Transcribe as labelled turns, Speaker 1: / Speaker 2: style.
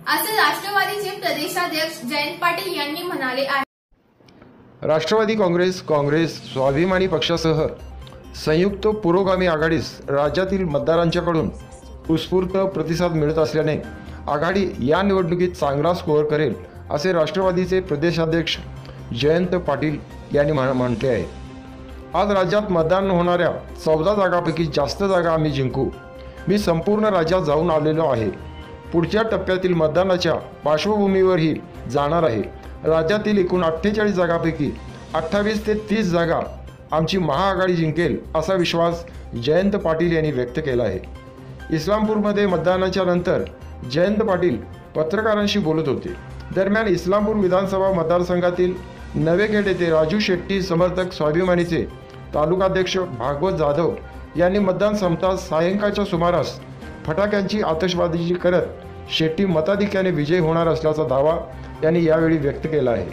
Speaker 1: असे राष्ट्रवादीचे प्रदेशाध्यक्ष जयंत पाटील यांनी म्हणाले आहे।
Speaker 2: राष्ट्रवादी काँग्रेस स्वाभिमानी पक्षासह संयुक्त पुरोगामी आघाडीस राज्यातील मतदारांच्याकडून उत्स्फूर्त प्रतिसाद मिळत असल्याने आघाडी या निवडणुकीत चांगला स्कोअर करेल असे राष्ट्रवादीचे प्रदेशाध्यक्ष जयंत पाटील यांनी म्हटले आहे। आज राज्यात मतदान होणाऱ्या 14 जागांपैकी जास्त जागा आम्ही जिंकू। मी संपूर्ण राज्यात जाऊन आलेलो आहे। पुढच्या टप्प्यातील मतदानाच्या पार्श्वभूमीवरही जाणार आहे। राज्यातील एकूण 48 जागांपैकी 28 ते 30 जागा आमची महाआघाडी जिंकेल असा विश्वास जयंत पाटील यांनी व्यक्त केला आहे। इस्लामपूरमध्ये मतदानाच्या नंतर जयंत पाटील पत्रकारांशी बोलत होते। दरम्यान इस्लामपूर विधानसभा मतदारसंघातील नवेखेड येथे राजू शेट्टी समर्थक स्वाभिमानीचे तालुकाध्यक्ष भागवत जाधव यांनी मतदान संपताच सायंकाळच्या सुमारास फटाक्यांची आतषबाजी करत शेट्टी मताधिक्याने विजयी होणार असल्याचा दावा त्यांनी यावेळी व्यक्त केला आहे।